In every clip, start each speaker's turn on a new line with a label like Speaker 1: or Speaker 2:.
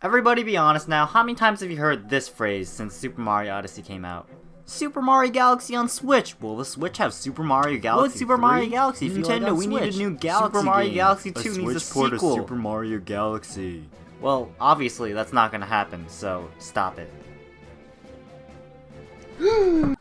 Speaker 1: Everybody be honest now, how many times have you heard this phrase since Super Mario Odyssey came out? Super Mario Galaxy on Switch! Will the Switch have Super Mario Galaxy?
Speaker 2: What's Super Mario Galaxy?
Speaker 1: Nintendo, we need a new Galaxy
Speaker 2: Super Mario
Speaker 1: game.
Speaker 2: Galaxy 2 needs a
Speaker 1: Switch port of
Speaker 2: sequel.
Speaker 1: Super Mario Galaxy. Well, obviously that's not gonna happen, so stop it.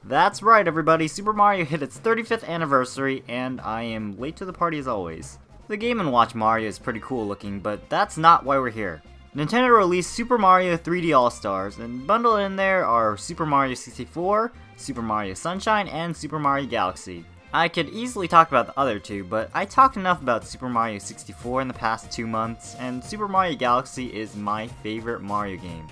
Speaker 1: That's right, everybody. Super Mario hit its 35th anniversary, and I am late to the party as always. The Game & Watch Mario is pretty cool looking, but that's not why we're here. Nintendo released Super Mario 3D All-Stars, and bundled in there are Super Mario 64, Super Mario Sunshine, and Super Mario Galaxy. I could easily talk about the other two, but I talked enough about Super Mario 64 in the past 2 months, and Super Mario Galaxy is my favorite Mario game.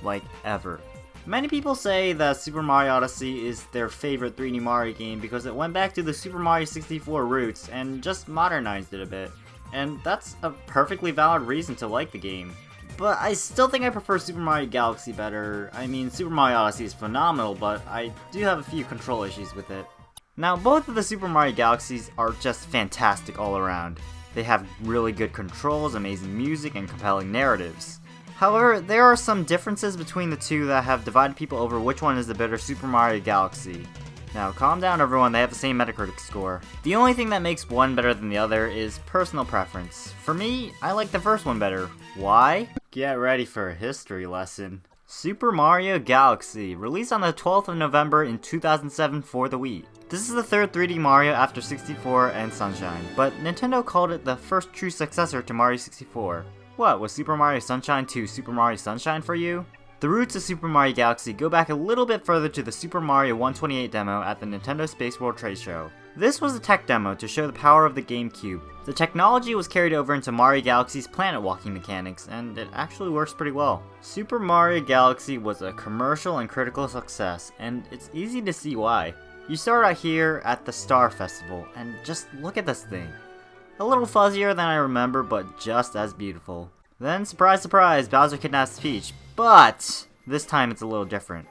Speaker 1: Like, ever. Many people say that Super Mario Odyssey is their favorite 3D Mario game because it went back to the Super Mario 64 roots and just modernized it a bit. And that's a perfectly valid reason to like the game. But I still think I prefer Super Mario Galaxy better. I mean, Super Mario Odyssey is phenomenal, but I do have a few control issues with it. Now, both of the Super Mario Galaxies are just fantastic all around. They have really good controls, amazing music, and compelling narratives. However, there are some differences between the two that have divided people over which one is the better Super Mario Galaxy. Now, calm down everyone, they have the same Metacritic score. The only thing that makes one better than the other is personal preference. For me, I like the first one better. Why? Get ready for a history lesson. Super Mario Galaxy, released on the 12th of November in 2007 for the Wii. This is the third 3D Mario after 64 and Sunshine, but Nintendo called it the first true successor to Mario 64. What, was Super Mario Sunshine 2 Super Mario Sunshine for you? The roots of Super Mario Galaxy go back a little bit further to the Super Mario 128 demo at the Nintendo Space World Trade Show. This was a tech demo to show the power of the GameCube. The technology was carried over into Mario Galaxy's planet walking mechanics, and it actually works pretty well. Super Mario Galaxy was a commercial and critical success, and it's easy to see why. You start out here at the Star Festival, and just look at this thing. A little fuzzier than I remember, but just as beautiful. Then, surprise surprise, Bowser kidnaps Peach, but this time it's a little different.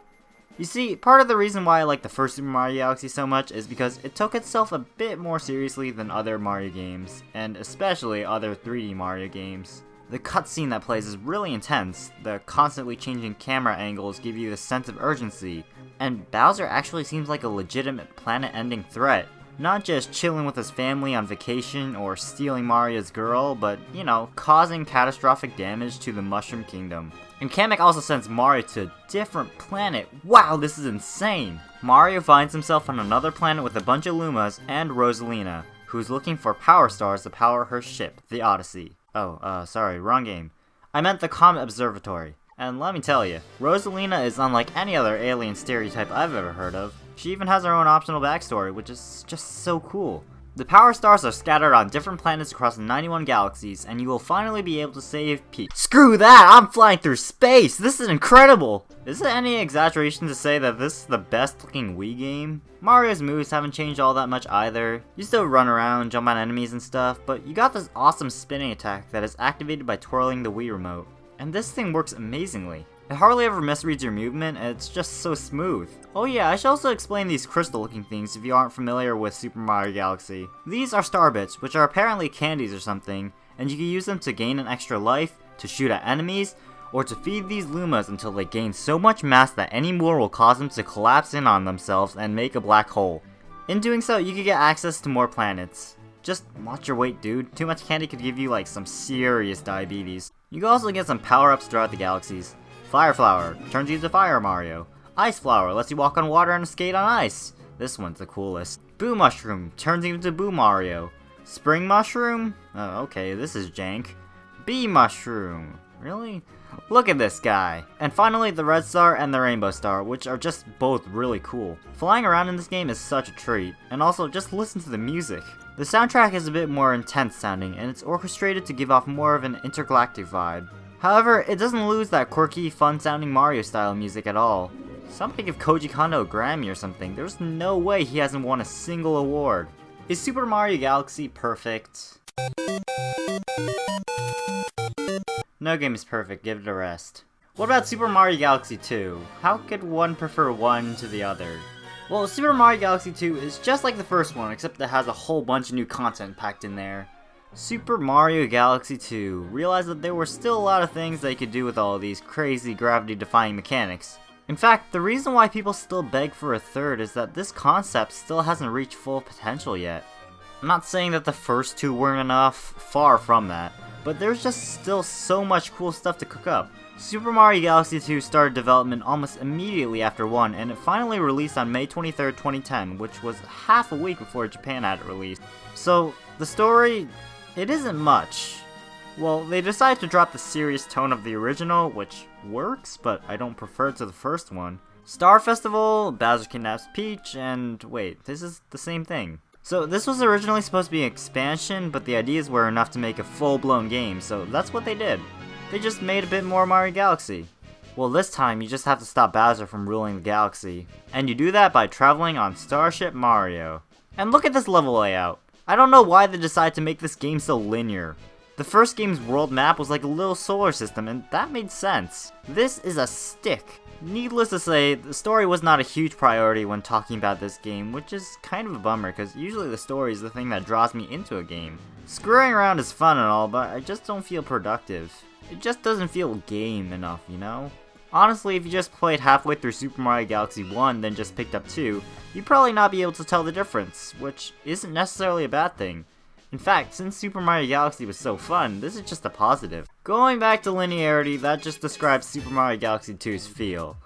Speaker 1: You see, part of the reason why I like the first Super Mario Galaxy so much is because it took itself a bit more seriously than other Mario games, and especially other 3D Mario games. The cutscene that plays is really intense, the constantly changing camera angles give you a sense of urgency, and Bowser actually seems like a legitimate planet-ending threat. Not just chilling with his family on vacation or stealing Mario's girl, but, you know, causing catastrophic damage to the Mushroom Kingdom. And Kamek also sends Mario to a different planet. Wow, this is insane! Mario finds himself on another planet with a bunch of Lumas and Rosalina, who's looking for power stars to power her ship, the Odyssey. Oh, sorry, wrong game. I meant the Comet Observatory. And let me tell you, Rosalina is unlike any other alien stereotype I've ever heard of. She even has her own optional backstory, which is just so cool. The power stars are scattered on different planets across 91 galaxies, and you will finally be able to save Peach. Screw that! I'm flying through space! This is incredible! Is it any exaggeration to say that this is the best looking Wii game? Mario's moves haven't changed all that much either. You still run around, jump on enemies and stuff, but you got this awesome spinning attack that is activated by twirling the Wii remote. And this thing works amazingly. It hardly ever misreads your movement, and it's just so smooth. Oh yeah, I should also explain these crystal looking things if you aren't familiar with Super Mario Galaxy. These are star bits, which are apparently candies or something, and you can use them to gain an extra life, to shoot at enemies, or to feed these Lumas until they gain so much mass that any more will cause them to collapse in on themselves and make a black hole. In doing so, you can get access to more planets. Just watch your weight, dude. Too much candy could give you like some serious diabetes. You can also get some power-ups throughout the galaxies. Fire Flower turns you into Fire Mario. Ice Flower lets you walk on water and skate on ice. This one's the coolest. Boo Mushroom turns you into Boo Mario. Spring Mushroom? Oh, okay, this is jank. Bee Mushroom. Really? Look at this guy. And finally, the Red Star and the Rainbow Star, which are just both really cool. Flying around in this game is such a treat. And also, just listen to the music. The soundtrack is a bit more intense sounding, and it's orchestrated to give off more of an intergalactic vibe. However, it doesn't lose that quirky, fun-sounding Mario-style music at all. Somebody give Koji Kondo a Grammy or something. There's no way he hasn't won a single award. Is Super Mario Galaxy perfect? No game is perfect, give it a rest. What about Super Mario Galaxy 2? How could one prefer one to the other? Well, Super Mario Galaxy 2 is just like the first one, except it has a whole bunch of new content packed in there. Super Mario Galaxy 2 realized that there were still a lot of things they could do with all of these crazy gravity-defying mechanics. In fact, the reason why people still beg for a third is that this concept still hasn't reached full potential yet. I'm not saying that the first two weren't enough, far from that, but there's just still so much cool stuff to cook up. Super Mario Galaxy 2 started development almost immediately after 1, and it finally released on May 23rd, 2010, which was half a week before Japan had it released. So, the story, it isn't much. Well, they decided to drop the serious tone of the original, which works, but I don't prefer it to the first one. Star Festival, Bowser Kidnaps Peach, and wait, this is the same thing. So this was originally supposed to be an expansion, but the ideas were enough to make a full-blown game, so that's what they did. They just made a bit more Mario Galaxy. Well, this time you just have to stop Bowser from ruling the galaxy, and you do that by traveling on Starship Mario. And look at this level layout. I don't know why they decided to make this game so linear. The first game's world map was like a little solar system, and that made sense. This is a stick. Needless to say, the story was not a huge priority when talking about this game, which is kind of a bummer, because usually the story is the thing that draws me into a game. Screwing around is fun and all, but I just don't feel productive. It just doesn't feel game enough, you know? Honestly, if you just played halfway through Super Mario Galaxy 1, then just picked up 2, you'd probably not be able to tell the difference, which isn't necessarily a bad thing. In fact, since Super Mario Galaxy was so fun, this is just a positive. Going back to linearity, that just describes Super Mario Galaxy 2's feel.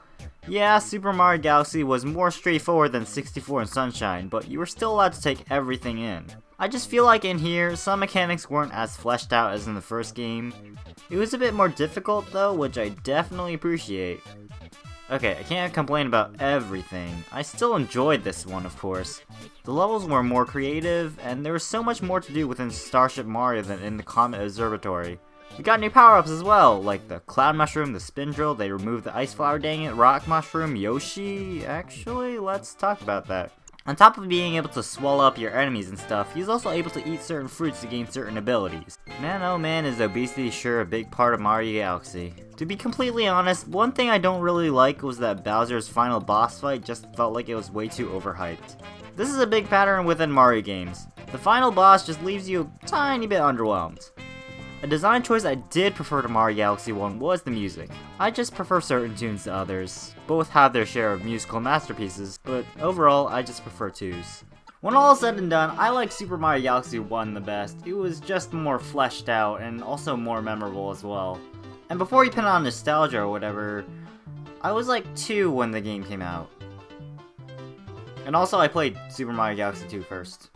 Speaker 1: Yeah, Super Mario Galaxy was more straightforward than 64 and Sunshine, but you were still allowed to take everything in. I just feel like in here, some mechanics weren't as fleshed out as in the first game. It was a bit more difficult though, which I definitely appreciate. Okay, I can't complain about everything. I still enjoyed this one, of course. The levels were more creative, and there was so much more to do within Starship Mario than in the Comet Observatory. We got new power-ups as well, like the Cloud Mushroom, the Spin Drill, they removed the Ice Flower, dang it, Rock Mushroom, Yoshi. Actually, let's talk about that. On top of being able to swallow up your enemies and stuff, he's also able to eat certain fruits to gain certain abilities. Man oh man, is obesity sure a big part of Mario Galaxy. To be completely honest, one thing I don't really like was that Bowser's final boss fight just felt like it was way too overhyped. This is a big pattern within Mario games. The final boss just leaves you a tiny bit underwhelmed. A design choice I did prefer to Mario Galaxy 1 was the music. I just prefer certain tunes to others. Both have their share of musical masterpieces, but overall I just prefer 2s. When all is said and done, I like Super Mario Galaxy 1 the best. It was just more fleshed out and also more memorable as well. And before you pin on nostalgia or whatever, I was like 2 when the game came out. And also I played Super Mario Galaxy 2 first.